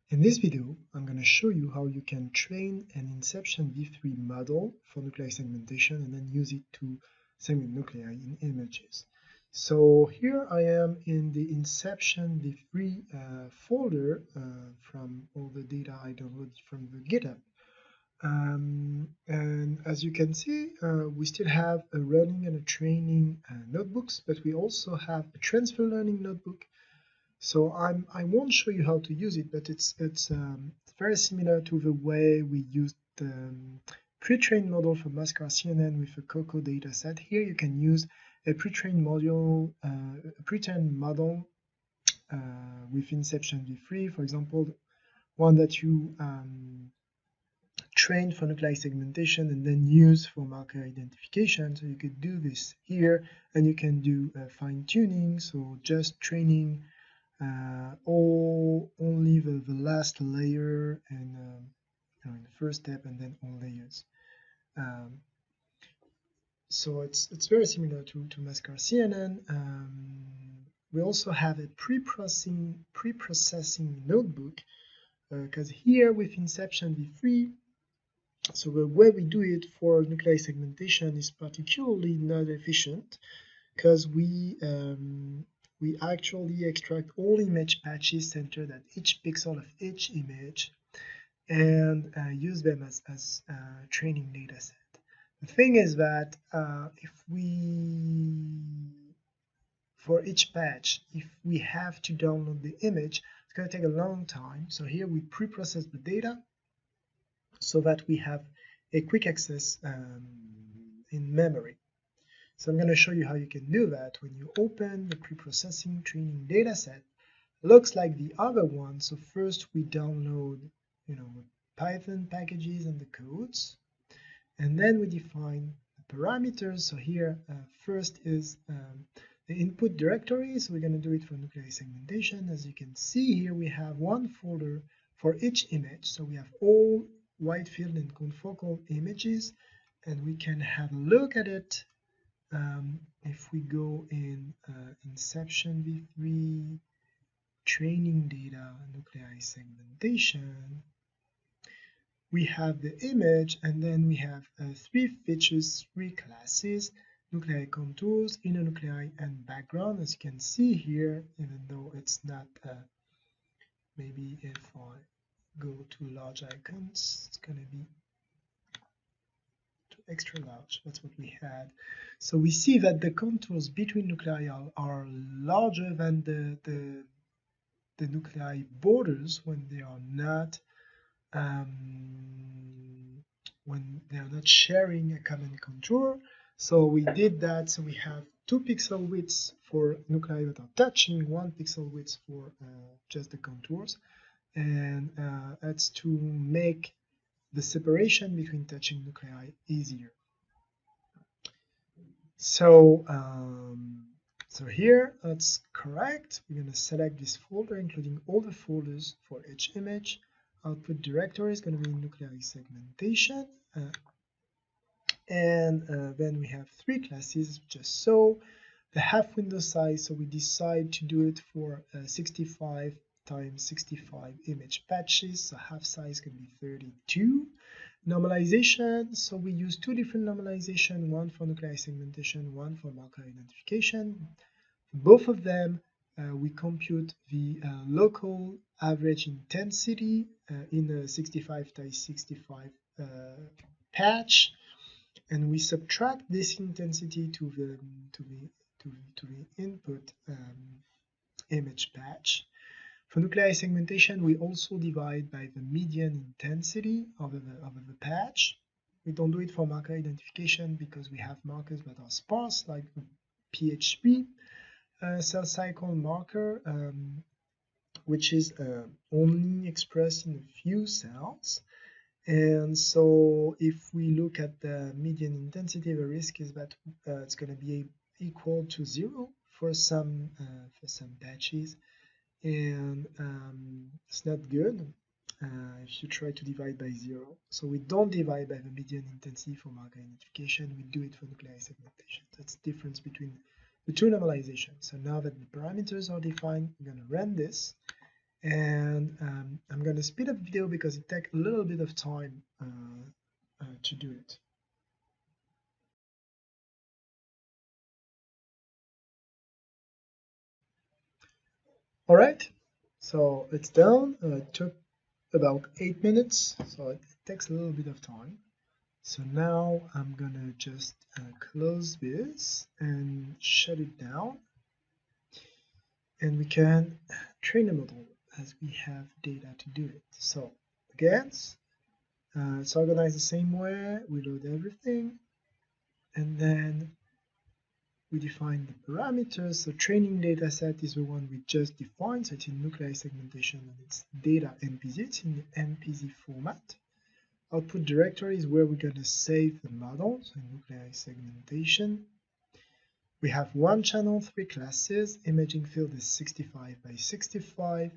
In this video, I'm going to show you how you can train an Inception-V3 model for nuclei segmentation and then use it to segment nuclei in images. So here I am in the Inception-V3 folder from all the data I downloaded from the GitHub. And as you can see, we still have a running and a training notebooks, but we also have a transfer learning notebook. So I won't show you how to use it, but it's very similar to the way we used the pre-trained model for mascara CNN with a COCO dataset. Here you can use a pre-trained model, with Inception-V3, for example, one that you trained for nuclei segmentation and then use for marker identification. So you could do this here, and you can do fine-tuning, so just training only the last layer and in the first step, and then all layers. So it's very similar to mascara CNN. We also have a pre-processing notebook, because here with Inception-V3, so the way we do it for nuclei segmentation is particularly not efficient, because we actually extract all image patches centered at each pixel of each image and use them as training data set. The thing is that for each patch, if we have to download the image, it's going to take a long time. So here we pre-process the data so that we have a quick access in memory. So I'm going to show you how you can do that. When you open the pre-processing training dataset, looks like the other one. So first we download, Python packages and the codes, and then we define the parameters. So here first is the input directory. So we're going to do it for nuclei segmentation. As you can see here, we have one folder for each image. So we have all wide field and confocal images, and we can have a look at it. If we go in Inception-V3 training data nuclei segmentation, we have the image, and then we have three features, three classes: nuclei contours, inner nuclei, and background. As you can see here, even though it's not, maybe if I go to large icons, it's going to be extra large. That's what we had. So we see that the contours between nuclei are larger than the nuclei borders when they are not sharing a common contour. So we did that. So we have 2 pixel widths for nuclei that are touching, 1 pixel width for just the contours, and that's to make the separation between touching nuclei easier. So here that's correct. We're going to select this folder, including all the folders for each image. Output directory is going to be nuclei segmentation, and then we have 3 classes just so. The half window size, so we decide to do it for 65 times 65 image patches, so half size can be 32. Normalization, so we use 2 different normalization, one for nuclei segmentation, one for marker identification. Both of them, we compute the local average intensity in a 65 times 65 patch, and we subtract this intensity to the input image patch. For nuclei segmentation, we also divide by the median intensity of the patch. We don't do it for marker identification because we have markers that are sparse, like the PHP cell cycle marker, which is only expressed in a few cells. And so if we look at the median intensity, the risk is that it's going to be equal to 0 for some patches, and it's not good if you try to divide by 0. So we don't divide by the median intensity for marker identification, we do it for nuclei segmentation. That's the difference between the 2 normalizations. So now that the parameters are defined, I'm going to run this, and I'm going going to speed up the video because it takes a little bit of time to do it. All right, so it's done. It took about 8 minutes, so it takes a little bit of time. So now I'm gonna just close this and shut it down, and we can train a model as we have data to do it. So again, it's organized the same way. We load everything, and then we define the parameters. So training data set is the one we just defined. So it's in nuclei segmentation and it's data NPZ. It's in the NPZ format. Output directory is where we're going to save the model. So in nuclei segmentation, we have one channel, 3 classes. Imaging field is 65 by 65.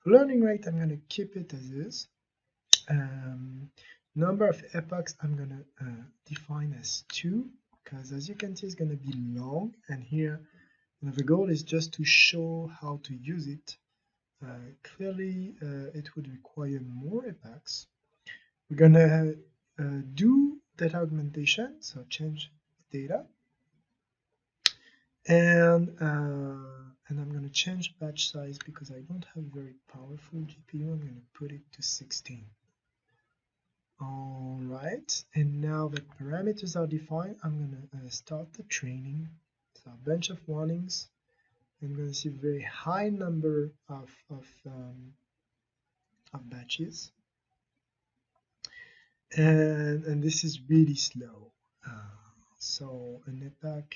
Learning rate, I'm going to keep it as is. Number of epochs, I'm going to define as 2. Because as you can see, it's going to be long, and here the goal is just to show how to use it. Clearly, it would require more epochs. We're going to do data augmentation, so change the data, and I'm going to change batch size because I don't have a very powerful GPU. I'm going to put it to 16. All right, and now that parameters are defined, I'm going to start the training. So a bunch of warnings. I'm going to see a very high number of batches, and this is really slow. So an epoch,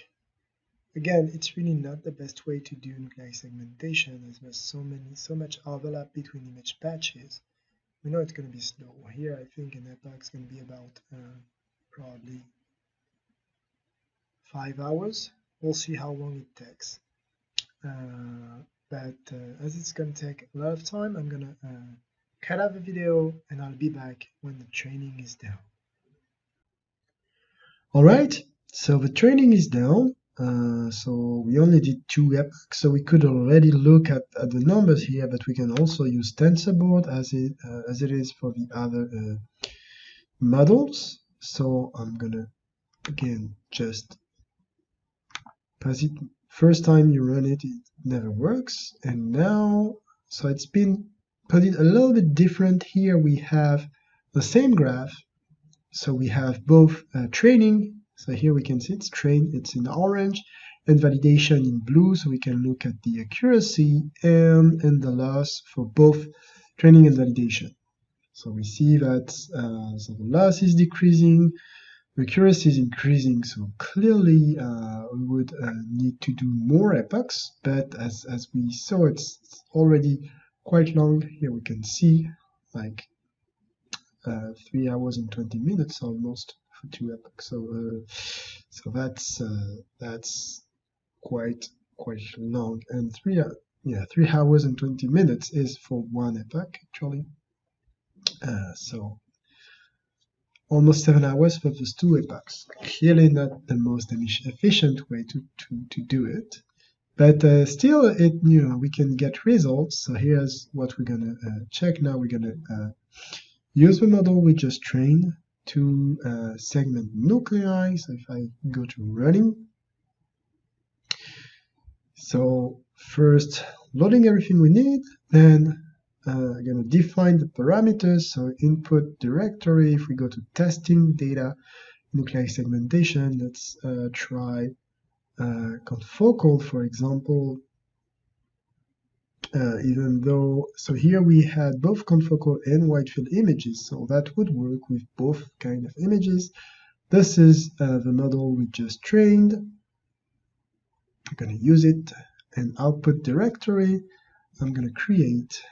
again, it's really not the best way to do nuclei segmentation, as there's so much overlap between image patches. We know it's going to be slow. Here, I think an epoch is going to be about probably 5 hours. We'll see how long it takes. But as it's going to take a lot of time, I'm going to cut out the video and I'll be back when the training is down. All right, so the training is down. So we only did 2 epochs, so we could already look at the numbers here, but we can also use TensorBoard as it is for the other models. So I'm gonna again just pass it. First time you run it, it never works, and now so it's been put it a little bit different. Here we have the same graph, so we have both training. So here we can see it's trained, it's in orange, and validation in blue, so we can look at the accuracy and the loss for both training and validation. So we see that so the loss is decreasing, the accuracy is increasing, so clearly we would need to do more epochs, but as we saw, it's already quite long. Here we can see like 3 hours and 20 minutes almost for 2 epochs. So that's quite long. And 3 hours and 20 minutes is for 1 epoch actually. So almost 7 hours for those 2 epochs. Clearly not the most efficient way to do it. But still, we can get results. So here's what we're gonna check now. We're gonna use the model we just trained to segment nuclei. So if I go to running, so first loading everything we need, then I'm going to define the parameters. So input directory. If we go to testing data, nuclei segmentation, let's try confocal, for example. Even though, so here we had both confocal and wide field images, so that would work with both kind of images. This is the model we just trained. I'm going to use it, and output directory I'm going to create.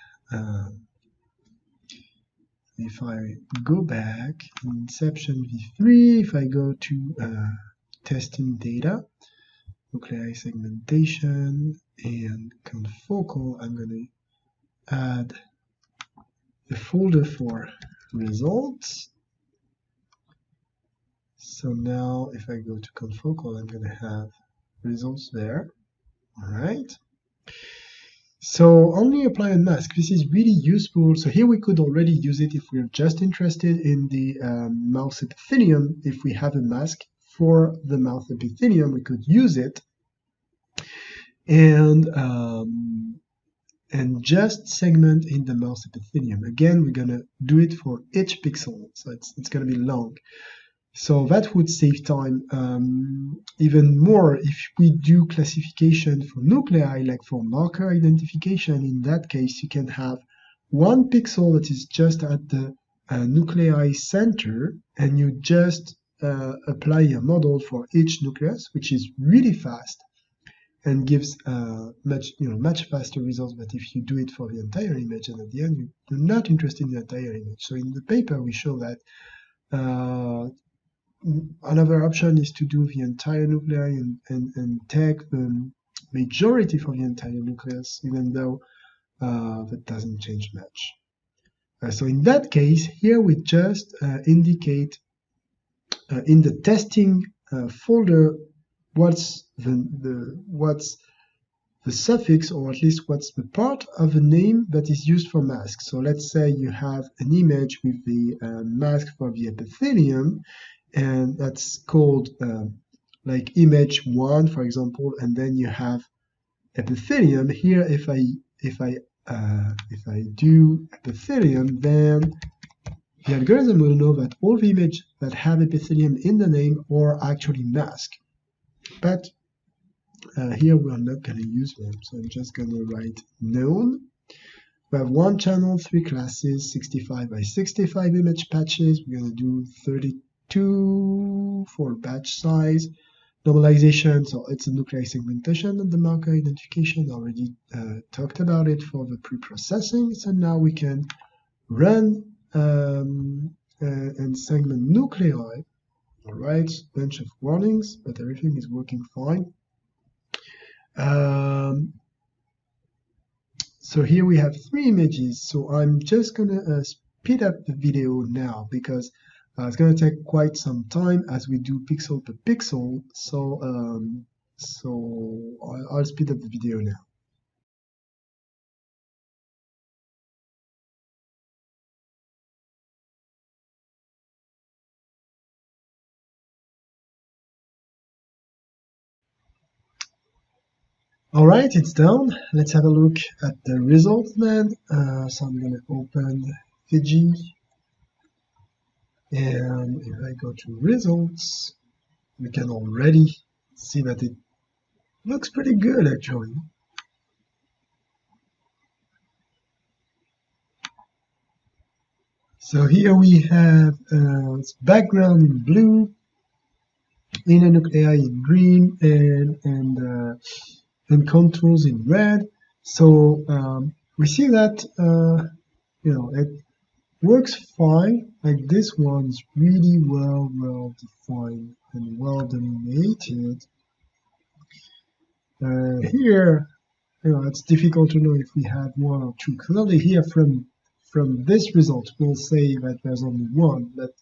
If I go back in Inception-V3, if I go to testing data, nuclei segmentation, and confocal, I'm going to add a folder for results. So now if I go to confocal, I'm going to have results there. All right. So only apply and mask. This is really useful. So here we could already use it if we're just interested in the mouse epithelium. If we have a mask for the mouse epithelium, we could use it and just segment in the mouse epithelium. Again, we're gonna do it for each pixel, so it's gonna be long. So that would save time even more if we do classification for nuclei, like for marker identification. In that case, you can have one pixel that is just at the nuclei center, and you just apply a model for each nucleus, which is really fast and gives much faster results. But if you do it for the entire image, and at the end you're not interested in the entire image. So in the paper we show that another option is to do the entire nuclei and take the majority for the entire nucleus, even though that doesn't change much. So in that case, here we just indicate in the testing folder what's the suffix, or at least what's the part of a name that is used for mask. So let's say you have an image with the mask for the epithelium, and that's called like image 1, for example, and then you have epithelium. Here, if I do epithelium, then the algorithm will know that all the images that have epithelium in the name are actually mask. But here we are not going to use them, so I'm just going to write known. We have one channel, 3 classes, 65 by 65 image patches. We're going to do 32 for batch size. Normalization, so it's a nuclei segmentation and the marker identification. I already talked about it for the pre-processing. So now we can run and segment nuclei. All right, bunch of warnings, but everything is working fine. So here we have 3 images. So I'm just gonna speed up the video now because it's gonna take quite some time as we do pixel per pixel. So I'll speed up the video now. All right, it's done. Let's have a look at the results then. So I'm going to open Fiji, and if I go to results, we can already see that it looks pretty good actually. So here we have background in blue, inner nuclei in green, and contours in red. So we see that it works fine. Like this one is really well defined and well delineated. Here, it's difficult to know if we have 1 or 2. Clearly here from this result, we'll say that there's only 1, but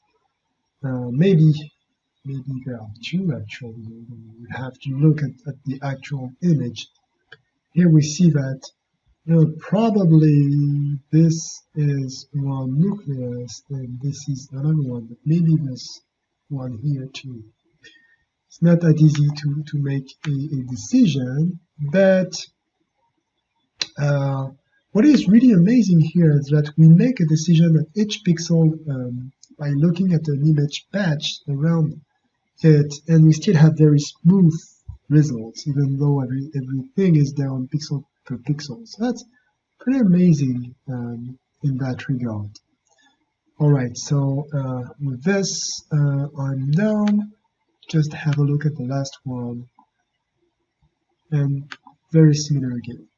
maybe there are 2 actually. We have to look at the actual image. Here we see that probably this is 1 nucleus, and this is another one, but maybe there's 1 here too. It's not that easy to make a decision, but what is really amazing here is that we make a decision at each pixel by looking at an image patch around it, and we still have very smooth results, even though everything is down pixel per pixel. So that's pretty amazing in that regard. All right, so with this, I'm done. Just have a look at the last one, and very similar again.